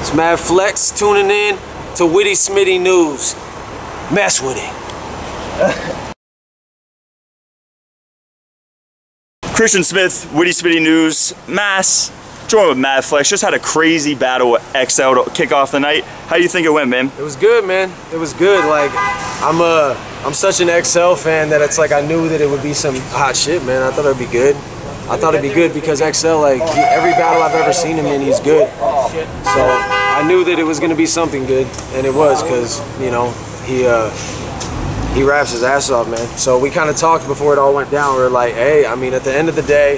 It's Madflex tuning in to Witty Smitty News. Mess with it. Christian Smith, Witty Smitty News, Mass, joined with Madflex. Just had a crazy battle with Xcel to kick off the night. How do you think it went, man? It was good, man. It was good. Like, I'm such an Xcel fan that it's like I knew that it would be some hot shit, man. I thought it would be good. I thought it'd be good because Xcel, like, every battle I've ever seen him in, he's good. So I knew that it was going to be something good, and it was because, you know, he raps his ass off, man. So we kind of talked before it all went down. We were like, hey, I mean, at the end of the day,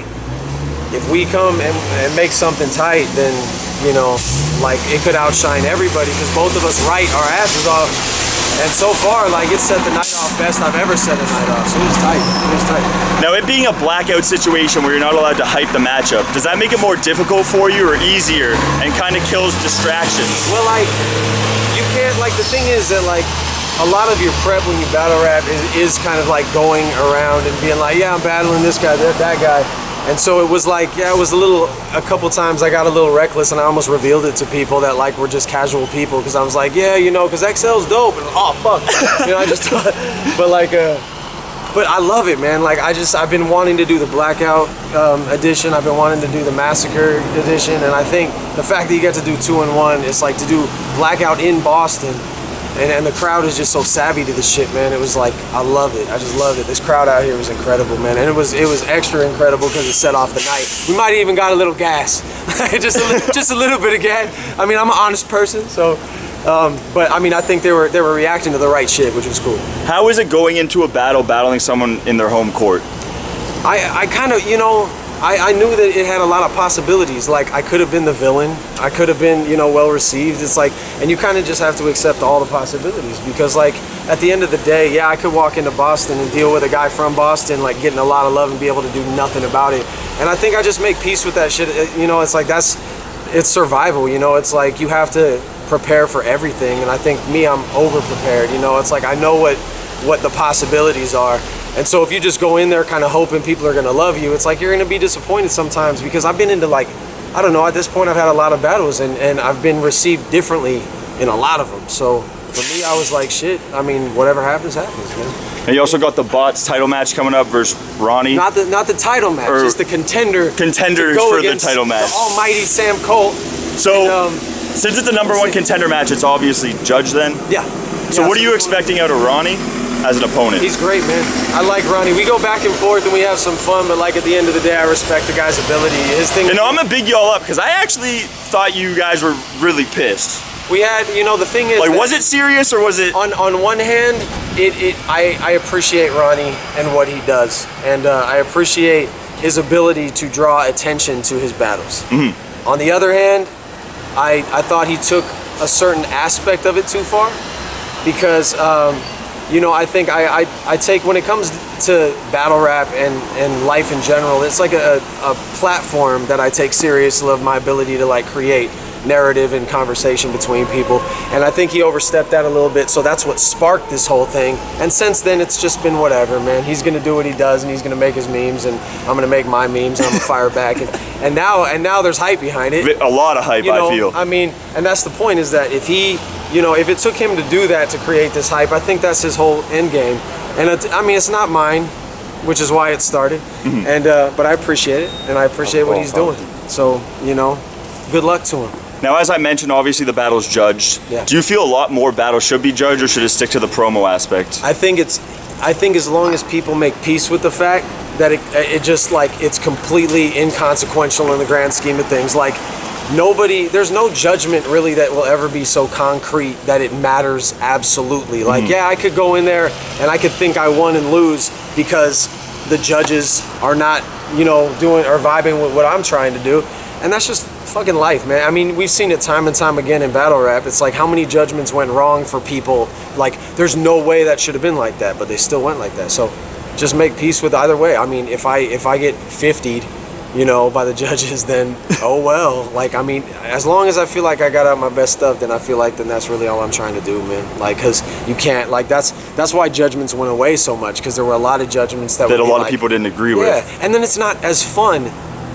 if we come and make something tight, then, you know, like, it could outshine everybody because both of us write our asses off. And so far, like, it set the night off best I've ever set a night off. So it was tight. It was tight. Now, it being a blackout situation where you're not allowed to hype the matchup, does that make it more difficult for you or easier and kind of kills distractions? Well, like, you can't, like, the thing is that, like, a lot of your prep when you battle rap is kind of like going around and being like, yeah, I'm battling this guy, that guy. And so it was like, yeah, it was a couple times I got a little reckless and I almost revealed it to people that like were just casual people because I was like, yeah, you know, because Xcel's dope. And oh, fuck. You know, I just thought, but like, but I love it, man. Like, I've been wanting to do the Blackout edition. I've been wanting to do the Massacre edition. And I think the fact that you get to do 2-in-1, it's like to do Blackout in Boston. And the crowd is just so savvy to the shit, man. It was like, I love it. I just loved it. This crowd out here was incredible, man. And it was extra incredible because it set off the night. We might have even got a little gas. just a little bit of gas. I mean, I'm an honest person, so, but I mean, I think they were reacting to the right shit, which was cool. How is it going into a battle, battling someone in their home court? I kind of, you know, I knew that it had a lot of possibilities. Like, I could have been the villain. I could have been, you know, well received. It's like, and you kind of just have to accept all the possibilities because, like, at the end of the day, yeah, I could walk into Boston and deal with a guy from Boston, like, getting a lot of love and be able to do nothing about it. And I think I just make peace with that shit. You know, it's like, it's survival, you know? It's like, you have to prepare for everything. And I think me, I'm over-prepared, you know? It's like, I know what the possibilities are. And so if you just go in there kind of hoping people are going to love you, it's like you're going to be disappointed sometimes because I've been into, like, I don't know, at this point I've had a lot of battles and I've been received differently in a lot of them. So for me, I was like, shit, I mean, whatever happens, happens, man. And you also got the BOTZ title match coming up versus Rahney. Not the title match, just the contenders for the title match. The almighty Sam Colt. So, since it's a #1 contender match, it's obviously judged then? Yeah. So what are you expecting out of Rahney as an opponent? He's great, man. I like Rahney. We go back and forth and we have some fun, but like at the end of the day, I respect the guy's ability. His thing. You know, I'm gonna big y'all up because I actually thought you guys were really pissed. We had, you know, the thing is, like, was it serious or was it? On one hand, I appreciate Rahney and what he does, and I appreciate his ability to draw attention to his battles. Mm-hmm. On the other hand, I thought he took a certain aspect of it too far because. You know, I think I take, when it comes to battle rap and life in general, it's like a platform that I take seriously of my ability to, like, create narrative and conversation between people. And I think he overstepped that a little bit, so that's what sparked this whole thing. And since then, it's just been whatever, man. He's gonna do what he does, and he's gonna make his memes, and I'm gonna make my memes, and I'm gonna fire back. And now there's hype behind it. A lot of hype, you know, I feel. I mean, and that's the point, is that if he, you know, if it took him to do that to create this hype, I think that's his whole end game. And I mean, it's not mine, which is why it started. Mm-hmm. And but I appreciate it, and I appreciate what he's doing. So, you know, good luck to him. Now, as I mentioned, obviously the battle's judged. Yeah. Do you feel a lot more battles should be judged, or should it stick to the promo aspect? I think as long as people make peace with the fact that it just, like, it's completely inconsequential in the grand scheme of things. Like, there's no judgment really that will ever be so concrete that it matters absolutely. Like, yeah, I could go in there and I could think I won and lose because the judges are not, you know, doing or vibing with what I'm trying to do. And that's just fucking life, man. I mean, we've seen it time and time again in battle rap. It's like, how many judgments went wrong for people? Like, there's no way that should have been like that, but they still went like that. So just make peace with either way. I mean, if I get 50'd, you know, by the judges, then oh well. Like, I mean, as long as I feel like I got out my best stuff, then I feel like then that's really all I'm trying to do, man. Like, because you can't, like, that's why judgments went away so much, because there were a lot of judgments that a lot of people didn't agree with. Yeah, and then it's not as fun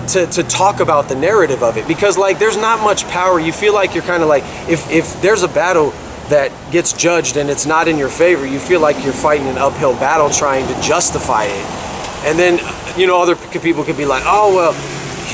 to talk about the narrative of it, because like there's not much power. You feel like you're kind of like, if there's a battle that gets judged and it's not in your favor, you feel like you're fighting an uphill battle trying to justify it. And then, you know, other people could be like, oh, well,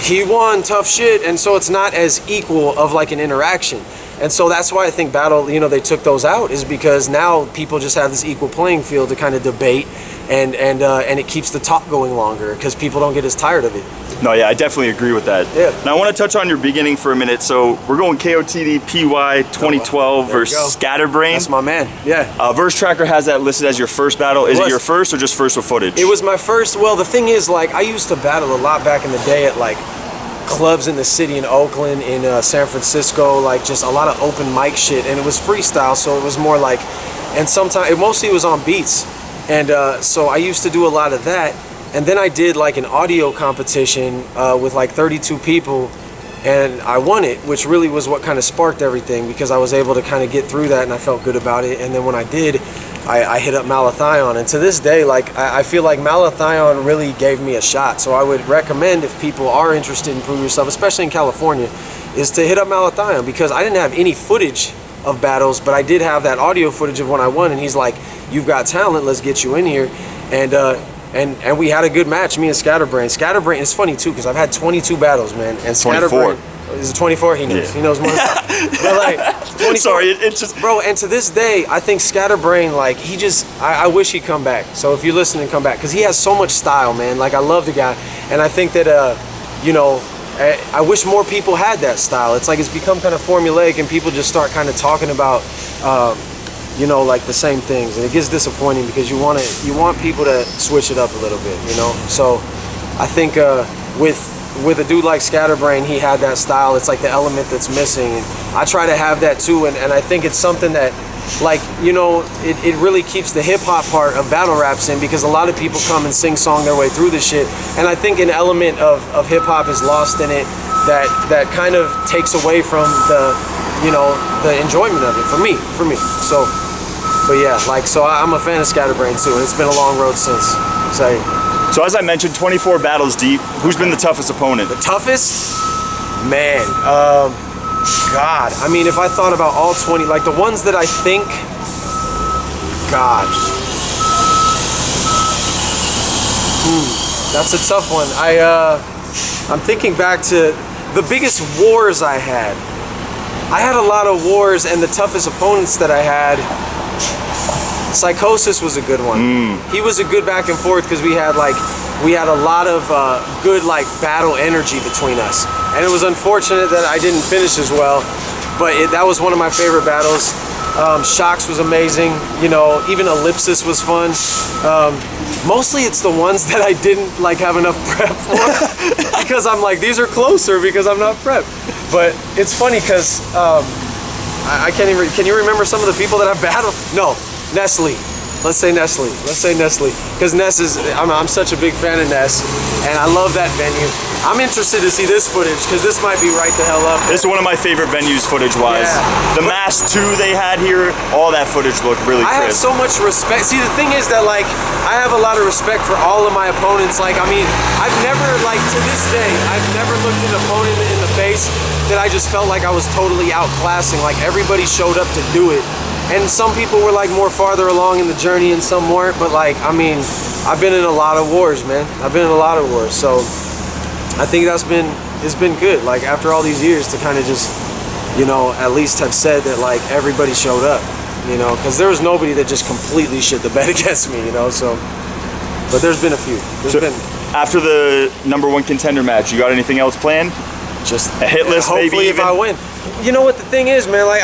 he won, tough shit. And so it's not as equal of like an interaction. And so that's why I think battle, you know, they took those out, is because now people just have this equal playing field to kind of debate, and it keeps the talk going longer because people don't get as tired of it. No, yeah, I definitely agree with that. Yeah. Now I want to touch on your beginning for a minute. So we're going KOTD PY 2012 versus Scatterbrain. That's my man. Yeah. Verse Tracker has that listed as your first battle. Is it your first or just first with footage? It was my first. Well, the thing is, like, I used to battle a lot back in the day at like clubs in the city, in Oakland, in San Francisco, like just a lot of open mic shit, and it was freestyle, so it was more like, and sometimes mostly it was on beats, and so I used to do a lot of that. And then I did like an audio competition with like 32 people, and I won it, which really was what kind of sparked everything, because I was able to kind of get through that and I felt good about it. And then when I did, I hit up Malathion, and to this day, like I feel like Malathion really gave me a shot. So I would recommend, if people are interested in proving yourself, especially in California, is to hit up Malathion, because I didn't have any footage of battles, but I did have that audio footage of when I won, and he's like, "You've got talent, let's get you in here." And we had a good match, me and Scatterbrain. Scatterbrain, it's funny too, because I've had 22 battles, man. And Scatterbrain, is it 24? He knows. Yeah. He knows more. But like, 24. Sorry, it's just, bro. And to this day, I think Scatterbrain, like, he just, I wish he'd come back. So if you're listening, come back, because he has so much style, man. Like, I love the guy, and I think that, you know, I wish more people had that style. It's like it's become kind of formulaic, and people just start kind of talking about, you know, like the same things, and it gets disappointing because you want people to switch it up a little bit, you know. So I think with a dude like Scatterbrain, he had that style. It's like the element that's missing, and I try to have that too. And I think it's something that, like, you know, it really keeps the hip-hop part of battle raps in, because a lot of people come and sing-song their way through this shit, and I think an element of hip-hop is lost in it that kind of takes away from the, you know, the enjoyment of it for me. So, but yeah, like, so I'm a fan of Scatterbrain too, and it's been a long road since. So as I mentioned, 24 battles deep. Who's been the toughest opponent? The toughest? Man, God. I mean, if I thought about all 20, like the ones that I think, God. That's a tough one. I'm thinking back to the biggest wars I had. I had a lot of wars, and the toughest opponents that I had, Psychosis was a good one. He was a good back and forth, because we had a lot of good like battle energy between us, and it was unfortunate that I didn't finish as well, but that was one of my favorite battles. Shocks was amazing, you know, even Ellipsis was fun. Mostly it's the ones that I didn't like have enough prep for, because I'm like, these are closer because I'm not prepped. But it's funny because I can't even, can you remember some of the people that I battled? No, Nestle. Let's say Nestle. Because Ness is, I'm such a big fan of Ness, and I love that venue. I'm interested to see this footage, because this might be right the hell up there. This is one of my favorite venues footage-wise. Yeah. The Mass 2 they had here, all that footage looked really crisp. I have so much respect. See, the thing is that, like, I have a lot of respect for all of my opponents. Like, I mean, I've never, like, to this day, I've never looked an opponent in the face that I just felt like I was totally outclassing. Like, everybody showed up to do it. And some people were like more farther along in the journey and some weren't, but like, I mean, I've been in a lot of wars, man. I've been in a lot of wars, so I think it's been good, like, after all these years, to kind of just, you know, at least have said that, like, everybody showed up, you know, because there was nobody that just completely shit the bed against me, you know, so, but there's been a few. After the #1 contender match, you got anything else planned? Just a hit list, hopefully, maybe if I win. You know what the thing is, man, like,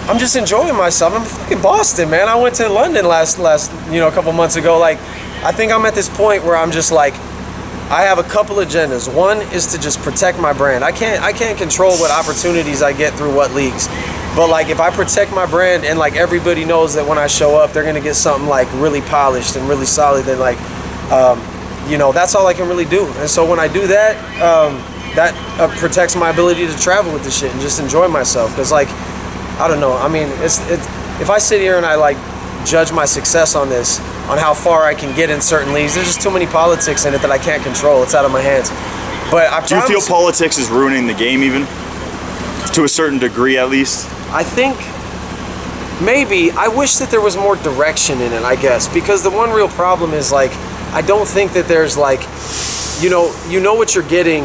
I'm just enjoying myself. I'm fucking Boston, man. I went to London last you know, a couple months ago. Like, I think I'm at this point where I'm just like, I have a couple agendas. One is to just protect my brand. I can't control what opportunities I get through what leagues. But like, if I protect my brand, and like everybody knows that when I show up, they're gonna get something like really polished and really solid, then like, you know, that's all I can really do. And so when I do that, that protects my ability to travel with this shit and just enjoy myself. Because like, I don't know. I mean, if I sit here and I like judge my success on this, on how far I can get in certain leagues, there's just too many politics in it that I can't control. It's out of my hands. But I Do you feel politics is ruining the game even? To a certain degree, at least? I think maybe. I wish that there was more direction in it, I guess. Because the one real problem is, like, I don't think that there's, like, you know what you're getting,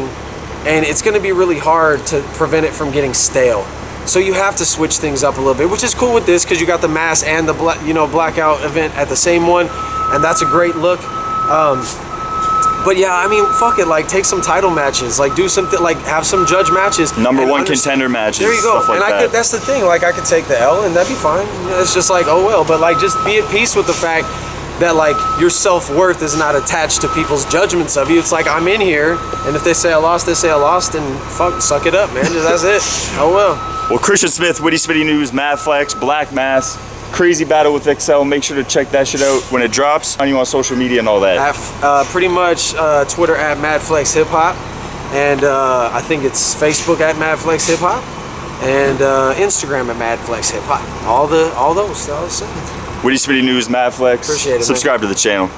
and it's going to be really hard to prevent it from getting stale. So you have to switch things up a little bit, which is cool with this because you got the mass and the blackout event at the same one, and that's a great look. But yeah, I mean, fuck it, like take some title matches, like do something, like have some judge matches, number one contender matches. There you go. Stuff like and that. That's the thing. Like I could take the L, and that'd be fine. It's just like, oh well. But like, just be at peace with the fact that like your self-worth is not attached to people's judgments of you. It's like, I'm in here, and if they say I lost, they say I lost, and fuck, suck it up, man. That's it. Oh well. Well, Christian Smith, Witty Smitty News, Madflex, Black Mass, crazy battle with Xcel. Make sure to check that shit out when it drops. On you on social media and all that. Pretty much Twitter at Madflex Hip Hop, and I think it's Facebook at Madflex Hip Hop, and Instagram at Madflex Hip Hop. All those. Witty Smitty News, Madflex. Appreciate it, subscribe to the channel.